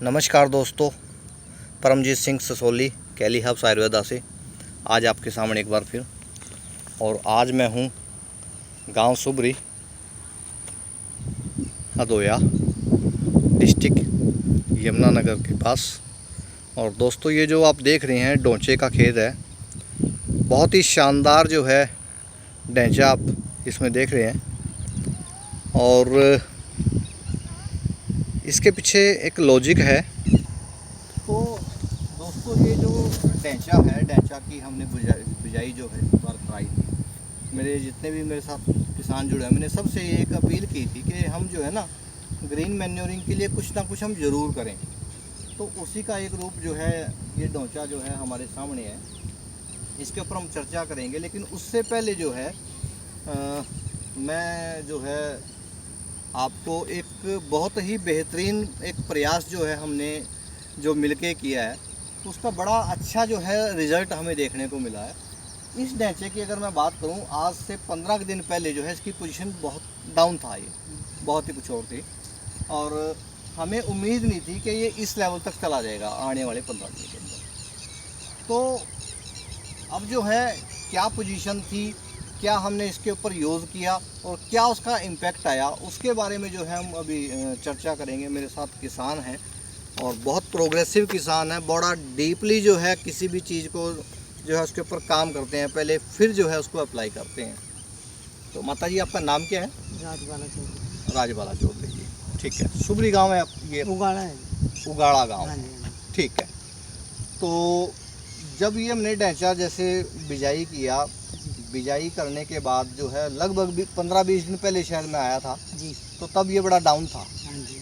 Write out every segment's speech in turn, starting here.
नमस्कार दोस्तों, परमजीत सिंह ससोली कैली हब्स आयुर्वेदा से आज आपके सामने एक बार फिर। और आज मैं हूँ गांव सुबरी, हदोया डिस्ट्रिक्ट यमुनानगर के पास। और दोस्तों, ये जो आप देख रहे हैं ढोंचे का खेत है, बहुत ही शानदार जो है ढैंचा आप इसमें देख रहे हैं। और इसके पीछे एक लॉजिक है। तो दोस्तों, ये जो ढैंचा है, ढैंचा की हमने बिजाई जो है इस बार कराई थी। मेरे जितने भी मेरे साथ किसान जुड़े हैं, मैंने सबसे एक अपील की थी कि हम जो है ना ग्रीन मैन्योरिंग के लिए कुछ ना कुछ हम ज़रूर करें। तो उसी का एक रूप जो है ये ढौंचा जो है हमारे सामने है, इसके ऊपर हम चर्चा करेंगे। लेकिन उससे पहले जो है मैं जो है आपको एक बहुत ही बेहतरीन एक प्रयास जो है हमने जो मिलके किया है, उसका बड़ा अच्छा जो है रिज़ल्ट हमें देखने को मिला है। इस ढांचे की अगर मैं बात करूं, आज से 15 दिन पहले जो है इसकी पोजीशन बहुत डाउन था, ये बहुत ही कुछ और थी। और हमें उम्मीद नहीं थी कि ये इस लेवल तक चला जाएगा आने वाले 15 दिन के अंदर। तो अब जो है क्या पोजीशन थी, क्या हमने इसके ऊपर यूज़ किया और क्या उसका इम्पैक्ट आया, उसके बारे में जो है हम अभी चर्चा करेंगे। मेरे साथ किसान हैं और बहुत प्रोग्रेसिव किसान है, बड़ा डीपली जो है किसी भी चीज़ को जो है उसके ऊपर काम करते हैं पहले, फिर जो है उसको अप्लाई करते हैं। तो माता जी, आपका नाम क्या है? राजबाला चौधरी। राजबाला चौधरी जी, ठीक है। सुबरी गांव है ये? उगाड़ा है। उगाड़ा गांव, हाँ जी। ठीक है। तो जब ये हमने ढैंचा जैसे बिजाई किया, बिजाई करने के बाद जो है लगभग 15-20 दिन पहले शहर में आया था जी, तो तब ये बड़ा डाउन था। हाँ जी।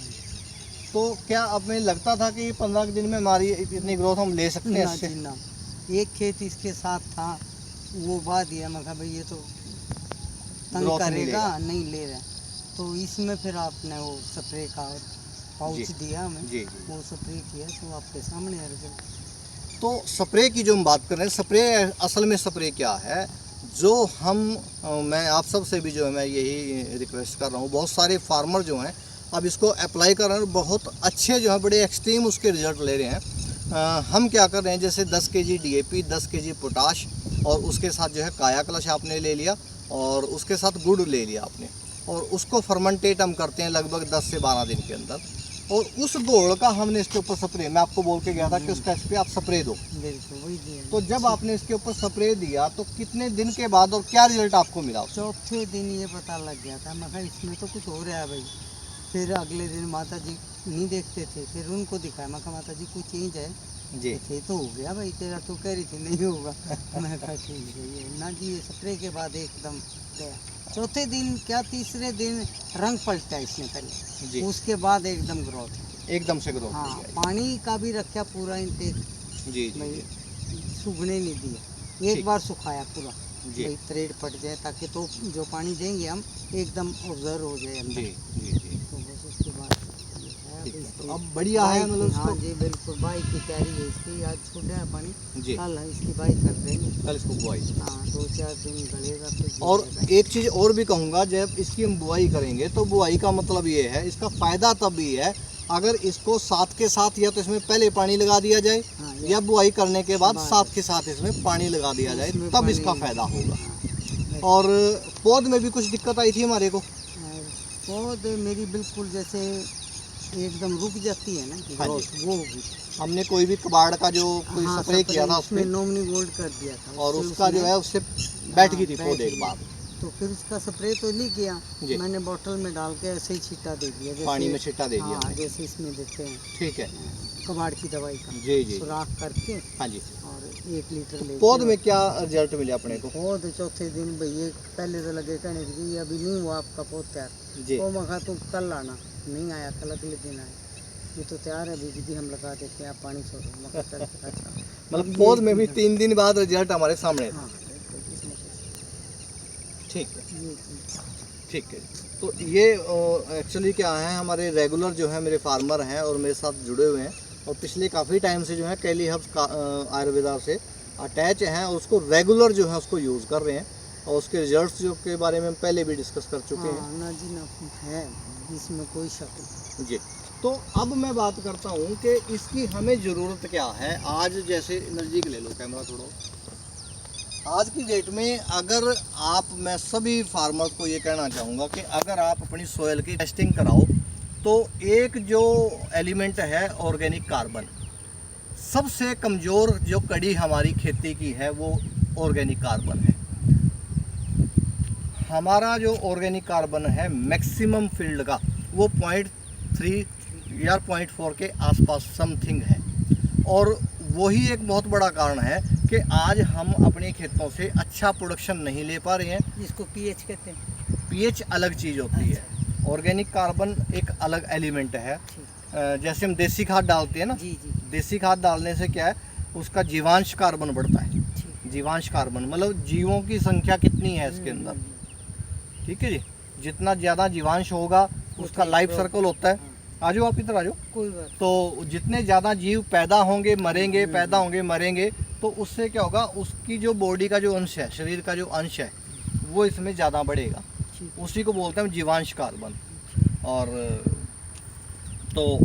तो क्या अब में लगता था कि 15 दिन में हमारी इतनी ग्रोथ हम ले सकते हैं ना इससे? जी ना, एक खेत इसके साथ था, वो बा दिया। मैं कहा भाई ये तो तंग ग्रोथ नहीं करेगा, लेगा। नहीं ले रहा। तो इसमें फिर आपने वो स्प्रे का पाउच जी, दिया हमें, जी, जी। वो स्प्रे किया तो आपके सामने है रिजल्ट। तो स्प्रे की जो हम बात कर रहे हैं, स्प्रे असल में स्प्रे क्या है, जो मैं आप सब से भी जो है मैं यही रिक्वेस्ट कर रहा हूँ, बहुत सारे फार्मर जो हैं अब इसको अप्लाई कर रहे हैं, बहुत अच्छे जो हैं, बड़े एक्सट्रीम उसके रिजल्ट ले रहे हैं। हम क्या कर रहे हैं, जैसे 10 kg DAP, 10 kg पोटाश और उसके साथ जो है काया कलश आपने ले लिया और उसके साथ गुड़ ले लिया आपने, और उसको फर्मेंटेट हम करते हैं लगभग 10 से 12 दिन के अंदर। और उस घोल का हमने इसके ऊपर स्प्रे, मैं आपको बोल के गया था कि उसका स्प्रे आप स्प्रे दो। बिल्कुल वही दिया। तो जब आपने इसके ऊपर स्प्रे दिया तो कितने दिन के बाद और क्या रिजल्ट आपको मिला? चौथे दिन ये पता लग गया था, मैं कहा इसमें तो कुछ हो रहा है भाई। फिर अगले दिन माता जी नहीं देखते थे, फिर उनको दिखाया। मैं कहा माता जी कुछ चेंज है जी, थे तो हो गया भाई, तेरा तो कह रही थी नहीं होगा। मैं कहा ठीक है ये ना जी, ये स्प्रे के बाद एकदम गया। चौथे दिन क्या तीसरे दिन रंग पलटा इसने पहले जी, उसके बाद एकदम ग्रोथ, एकदम से ग्रोथ हाँ। हो गया। पानी का भी रखा पूरा इंटेक जी, जी, भाई, जी, सूखने नहीं दिया। एक ठीक। बार सुखाया पूरा जी, भाई, थ्रेड पट जाए ताकि तो जो पानी देंगे हम एकदम ऑब्जर्व हो जाए अंदर। जी, जी, जी, तो बस उसके बाद ये है ठीक अभी है। इसकी तो अब बढ़िया है, मतलब हाँ इसको जी बिल्कुल। बाई की तैयारी है इसकी, आज छूटा है पानी, जी, कल इसकी बाई कर देंगे। कल इसको बुआई। हाँ 2-4 दिन गलेगा फिर और गिरेगा। एक चीज़ और भी कहूँगा, जब इसकी हम बुआई करेंगे तो बुआई का मतलब ये है, इसका फ़ायदा तब भी है अगर इसको साथ के साथ या तो इसमें पहले पानी लगा दिया जाए, हाँ, या बुआई करने के बाद बाद साथ के साथ इसमें पानी लगा दिया जाए, इसमें तब पानी- इसका फ़ायदा होगा। हाँ, और पौध में भी कुछ दिक्कत आई थी हमारे को। और पौध मेरी बिल्कुल जैसे एकदम रुक जाती है ना हाँ ग्रोथ, जी। वो होगी। हमने कोई भी कबाड़ का जो कोई हाँ, स्प्रे किया था उसमें उसमें, नॉमिनी गोल्ड कर दिया था और उससे उसका जो उसने- है उससे बैठ गई थी हाँ, पौधे बैठ के गया। बाद। तो फिर उसका स्प्रे तो नहीं किया जी। मैंने, बोतल में डाल के ऐसे ही छींटा दे दिया, जैसे पानी में छिट्टा दे दिया हाँ, हमने। जैसे इसमें देते हैं ठीक है। कबाड़ की दवाई का जी, जी, सुराख करके, हाँ जी। और 1 लीटर ले पौध में क्या रिजल्ट मिले अपने को? पौध चौथे दिन भैया पहले तो लगे कहने कि ये अभी नहीं हुआ आपका पौध तैयार। जी, वो मैं कहा तुम कल आना, नहीं आया, कल अगले दिन आया, ये तो तैयार है अभी दीदी, हम लगा देते हैं, आप पानी छोड़ो। मैं कहा चल अच्छा। मतलब पौध में भी 3 दिन बाद रिजल्ट हमारे सामने था। हाँ बिल्कुल, इसमें कुछ- ठीक है, ये चीज़। ठीक है। तो ये एक्चुअली क्या है, हमारे रेगुलर जो है मेरे फार्मर हैं और मेरे साथ जुड़े हुए हैं, और पिछले काफ़ी टाइम से जो है कैली हब्स का आयुर्वेदा से अटैच हैं और उसको रेगुलर जो है उसको यूज़ कर रहे हैं, और उसके रिजल्ट्स जो के बारे में हम पहले भी डिस्कस कर चुके हैं। हाँ ना जी ना, है इसमें कोई शक नहीं। जी, तो अब मैं बात करता हूँ कि इसकी हमें ज़रूरत क्या है। आज जैसे नज़दीक ले लो कैमरा थोड़ा। आज की डेट में अगर आप, मैं सभी फार्मर्स को ये कहना चाहूँगा कि अगर आप अपनी सोयल की टेस्टिंग कराओ तो एक जो एलिमेंट है ऑर्गेनिक कार्बन, सबसे कमज़ोर जो कड़ी हमारी खेती की है वो ऑर्गेनिक कार्बन है। हमारा जो ऑर्गेनिक कार्बन है मैक्सिमम फील्ड का वो 0.3 या 0.4 के आसपास समथिंग है, और वही एक बहुत बड़ा कारण है कि आज हम अपने खेतों से अच्छा प्रोडक्शन नहीं ले पा रहे हैं। जिसको पीएच कहते हैं। पीएच अलग चीज़ होती है, ऑर्गेनिक कार्बन एक अलग एलिमेंट है। जैसे हम देसी खाद डालते हैं ना, जी जी। देसी खाद डालने से क्या है, उसका जीवांश कार्बन बढ़ता है। जीवांश कार्बन मतलब जीवों की संख्या कितनी है इसके अंदर, ठीक है जी। जितना ज़्यादा जीवांश होगा उसका लाइफ सर्कल होता है। आ जाओ आप इधर आ जाओ। कोई बात। तो जितने ज़्यादा जीव पैदा होंगे मरेंगे, पैदा होंगे मरेंगे, तो उससे क्या होगा, उसकी जो बॉडी का जो अंश है, शरीर का जो अंश है वो इसमें ज़्यादा बढ़ेगा। उसी को बोलते हैं जीवांश कार्बन। और तो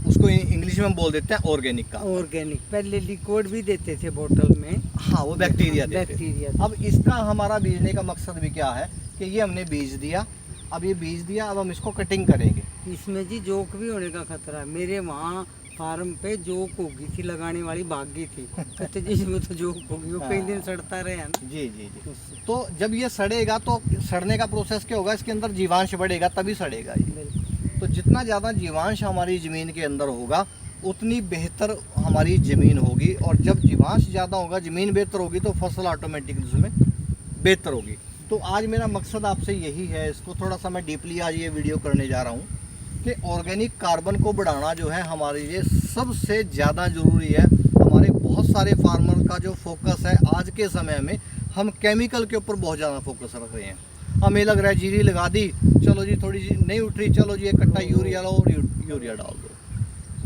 उसको इंग्लिश में बोल देते हैं ऑर्गेनिक कार्बन। ऑर्गेनिक पहले लिक्विड भी देते थे बोतल में। हाँ, वो बैक्टीरिया देते। बैक्टीरिया। अब इसका हमारा बीजने का मकसद भी क्या है कि ये हमने बीज दिया, अब ये बीज दिया, अब हम इसको कटिंग करेंगे। इसमें जी जोक भी होने का खतरा है। मेरे वहाँ फार्म पे जोक होगी थी, लगाने वाली भाग गई थी। कहते जी इसमें तो जोक होगी, वो कई दिन सड़ता रहे ना। जी जी जी। तो जब ये सड़ेगा तो सड़ने का प्रोसेस क्या होगा, इसके अंदर जीवांश बढ़ेगा तभी सड़ेगा ये। तो जितना ज़्यादा जीवांश हमारी ज़मीन के अंदर होगा उतनी बेहतर हमारी ज़मीन होगी, और जब जीवांश ज़्यादा होगा, ज़मीन बेहतर होगी तो फसल ऑटोमेटिकली उसमें बेहतर होगी। तो आज मेरा मकसद आपसे यही है, इसको थोड़ा सा मैं डीपली आज ये वीडियो करने जा रहा हूँ कि ऑर्गेनिक कार्बन को बढ़ाना जो है हमारे लिए सबसे ज़्यादा ज़रूरी है। हमारे बहुत सारे फार्मर का जो फोकस है आज के समय में, हम केमिकल के ऊपर बहुत ज़्यादा फोकस रख रहे हैं। हमें लग रहा है जीरी लगा दी, चलो जी थोड़ी सी नहीं उठ रही, चलो जी एक कट्टा यूरिया लो और यूरिया डाल दो।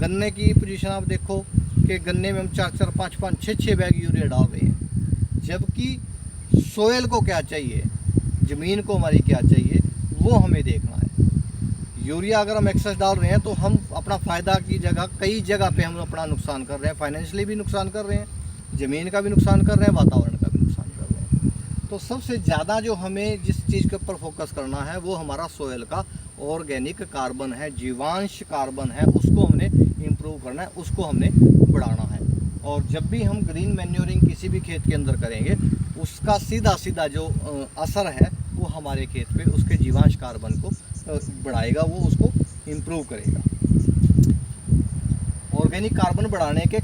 गन्ने की पोजीशन आप देखो कि गन्ने में हम 4-4, 5-5, 6-6 बैग यूरिया डाल रहे हैं, जबकि सोयल को क्या चाहिए, ज़मीन को हमारी क्या चाहिए, वो हमें देखना है। यूरिया अगर हम एक्सेस डाल रहे हैं तो हम अपना फ़ायदा की जगह कई जगह पे हम अपना नुकसान कर रहे हैं। फाइनेंशियली भी नुकसान कर रहे हैं, ज़मीन का भी नुकसान कर रहे हैं, वातावरण का भी नुकसान कर रहे हैं। तो सबसे ज़्यादा जो हमें जिस चीज़ के ऊपर फोकस करना है वो हमारा सोयल का ऑर्गेनिक कार्बन है, जीवांश कार्बन है, उसको हमने इम्प्रूव करना है, उसको हमने बढ़ाना है। और जब भी हम ग्रीन मैन्योरिंग किसी भी खेत के अंदर करेंगे, उसका सीधा जो असर है वो हमारे खेत पे उसके जीवांश कार्बन को बढ़ाएगा, वो उसको इम्प्रूव करेगा। ऑर्गेनिक कार्बन बढ़ाने के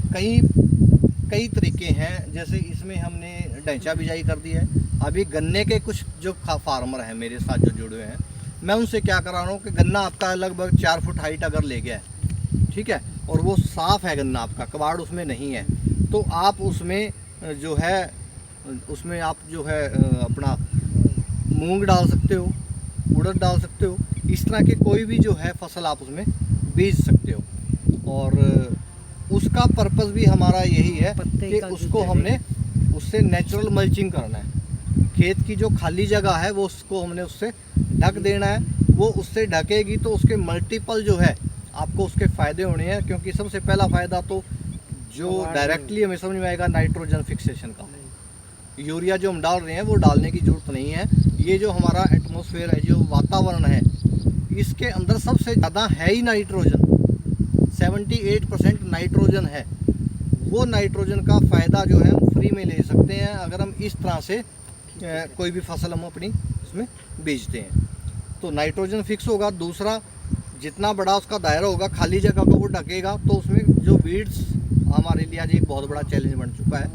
कई तरीके हैं। जैसे इसमें हमने ढैंचा बिजाई कर दी है। अभी गन्ने के कुछ जो फार्मर हैं मेरे साथ जो जुड़े हुए हैं, मैं उनसे क्या करा रहा हूँ कि गन्ना आपका लगभग 4 फुट हाइट अगर ले गया है, ठीक है, और वो साफ़ है गन्ना आपका, कबाड़ उसमें नहीं है, तो आप उसमें जो है अपना मूंग डाल सकते हो, उड़द डाल सकते हो। इस तरह के कोई भी जो है फसल आप उसमें बीज सकते हो। और उसका पर्पस भी हमारा यही है कि उसको हमने उससे नेचुरल मल्चिंग करना है। खेत की जो खाली जगह है वो उसको हमने उससे ढक देना है। वो उससे ढकेगी तो उसके मल्टीपल जो है आपको उसके फ़ायदे होने हैं। क्योंकि सबसे पहला फ़ायदा तो जो डायरेक्टली हमें समझ में आएगा, नाइट्रोजन फिक्सेशन का। यूरिया जो हम डाल रहे हैं वो डालने की ज़रूरत नहीं है। ये जो हमारा एटमॉस्फेयर है, जो वातावरण है, इसके अंदर सबसे ज़्यादा है ही नाइट्रोजन। 78% नाइट्रोजन है। वो नाइट्रोजन का फ़ायदा जो है हम फ्री में ले सकते हैं अगर हम इस तरह से कोई भी फसल हम अपनी उसमें बीजते हैं। तो नाइट्रोजन फिक्स होगा। दूसरा, जितना बड़ा उसका दायरा होगा, खाली जगह को वो ढकेगा, तो उसमें जो वीड्स हमारे लिए आज एक बहुत बड़ा चैलेंज बन चुका है,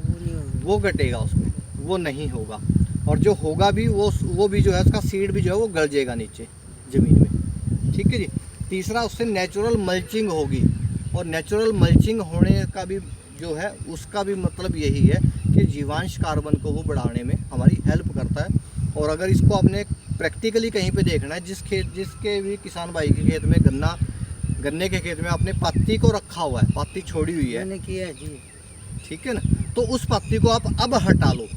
वो घटेगा, उसमें वो नहीं होगा। और जो होगा भी वो भी जो है उसका सीड भी जो है वो गल जाएगा नीचे ज़मीन में, ठीक है जी। तीसरा, उससे नेचुरल मल्चिंग होगी। और नेचुरल मल्चिंग होने का भी जो है उसका भी मतलब यही है कि जीवांश कार्बन को वो बढ़ाने में हमारी हेल्प करता है। और अगर इसको आपने प्रैक्टिकली कहीं पे देखना है, जिसके भी किसान भाई के खेत में गन्ने के खेत में आपने पत्ती को रखा हुआ है, पत्ती छोड़ी हुई है, मैंने किया जी, ठीक है ना, तो उस पत्ती को आप अब हटा लो,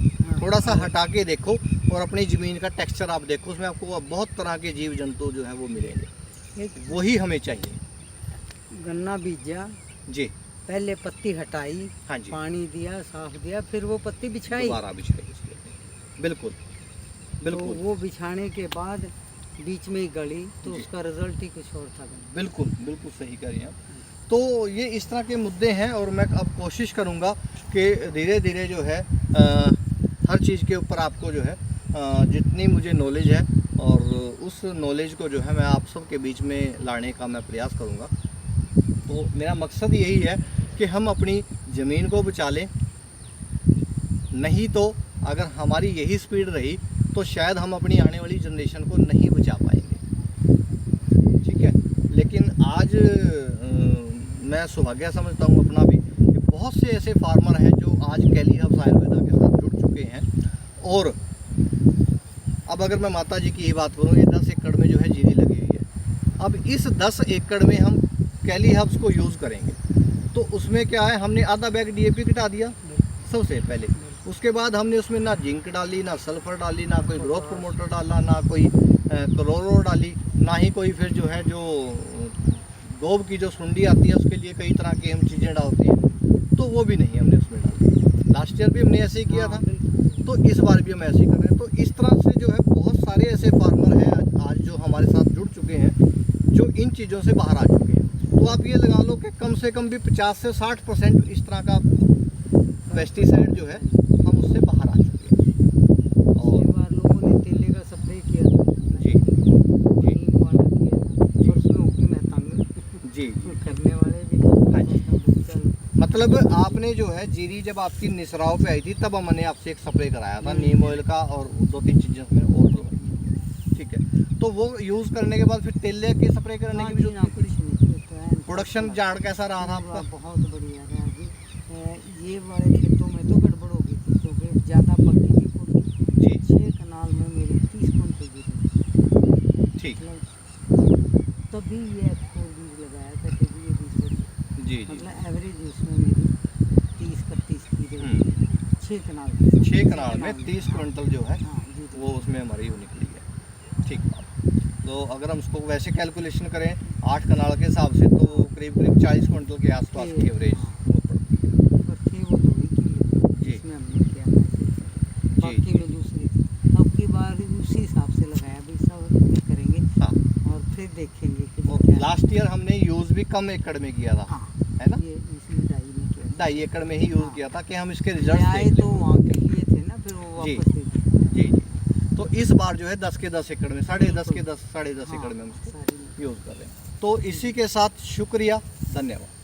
थोड़ा सा हटा के देखो और अपनी ज़मीन का टेक्सचर आप देखो, उसमें आपको बहुत तरह के जीव जंतु जो है वो मिलेंगे। वही हमें चाहिए। गन्ना बीजा, जी। पहले पत्ती हटाई, हाँ जी। पानी दिया, साफ दिया, फिर वो पत्ती बिछाई। दोबारा बिछाई इसलिए। बिल्कुल तो बिल्कुल वो बिछाने के बाद बीच में ही गली, तो जी। उसका रिजल्ट ही कुछ और था। बिल्कुल बिल्कुल सही कह रही हैं आप। तो ये इस तरह के मुद्दे हैं और मैं अब कोशिश करूँगा कि धीरे धीरे जो है हर चीज़ के ऊपर आपको जो है जितनी मुझे नॉलेज है और उस नॉलेज को जो है मैं आप सब के बीच में लाने का मैं प्रयास करूँगा। तो मेरा मकसद यही है कि हम अपनी ज़मीन को बचा लें, नहीं तो अगर हमारी यही स्पीड रही तो शायद हम अपनी आने वाली जनरेशन को नहीं बचा पाएंगे। ठीक है, लेकिन आज मैं सौभाग्य समझता हूँ अपना भी कि बहुत से ऐसे फार्मर हैं जो आज कैली हब्स आयुर्वेदा के साथ जुड़ चुके हैं। और अब अगर मैं माता जी की ही बात करूँ, ये 10 एकड़ में जो है जीरी लगी हुई है। अब इस 10 एकड़ में हम कैली हब्स को यूज़ करेंगे तो उसमें क्या है, हमने आधा बैग DAP घटा दिया सबसे पहले। उसके बाद हमने उसमें ना जिंक डाली, ना सल्फर डाली, ना कोई ग्रोथ प्रमोटर डाला, ना कोई क्लोरो डाली, ना ही कोई फिर जो है जो गोब की जो सुंडी आती है उसके लिए कई तरह की हम चीज़ें डालते हैं, तो वो भी नहीं हमने उसमें डाली। लास्ट ईयर भी हमने ऐसे ही किया था, तो इस बार भी हम ऐसे ही कर रहे हैं। तो इस तरह से जो है बहुत सारे ऐसे फार्मर हैं आज जो हमारे साथ जुड़ चुके हैं जो इन चीज़ों से बाहर आ चुके हैं। तो आप ये लगा लो कि कम से कम भी 50 से 60% इस तरह का पेस्टिसाइड जो है हम उससे बाहर आ चुके हैं। और बार लोगों ने तेले का स्प्रे किया था जी नीम वाला किया था, और उसमें होगी मैं तंग जी करने वाले भी। हाँ जी। चल, मतलब आपने जो है जीरी जब आपकी निसराव पे आई थी तब हमने आपसे एक स्प्रे कराया था नीम ऑयल का और 2-3 चीज़ें उसमें और डलवाई। ठीक है, तो वो यूज़ करने के बाद फिर तेले के स्प्रे करने की भी हाँ, जरूरत कुछ नहीं, तो है। प्रोडक्शन जाड़ कैसा रहा था आपका? बहुत बढ़िया रहा जी। ये वाले खेतों में तो गड़बड़ हो गई थी क्योंकि ज़्यादा पकी थी पूरी जी 6 कनाल में मेरी 30 कुंटल गिरी। ठीक तभी ये F4 बीज लगाया था कि ये बीज बढ़िया, जी जी मतलब एवरेज उसमें मेरी 30-31 की रही। 6 कनाल 6 कनाल में 30 क्विंटल जो है हाँ जी जी। वो उसमें हमारी वो निकली है। ठीक बात। तो अगर हम उसको वैसे कैलकुलेशन करें 8 कनाल के हिसाब से तो करीब 40 क्विंटल के आसपास की एवरेज वो पड़ती है। पर थे वो 2 ही किलो जी। जिसमें हमने किया था, बाकी में दूसरी थी। अब की बार उसी हिसाब से लगाया भाई, सब ये करेंगे हाँ, और फिर देखेंगे कि और क्या। लास्ट ईयर हमने यूज़ भी कम एकड़ में किया था, हाँ, है ना? ये इसमें 2.5 में किया। 2.5 एकड़ में ही यूज़ हाँ। किया था कि हम इसके रिजल्ट आए देख तो लें। वहाँ के लिए थे ना, फिर वो जी। वापस दे दिए। जी जी। तो इस बार जो है 10 के 10 एकड़ में 10.5 के 10 साढ़े 10 हाँ, एकड़ में हम इसको सारी यूज़ कर रहे हैं। तो इसी के साथ शुक्रिया, धन्यवाद।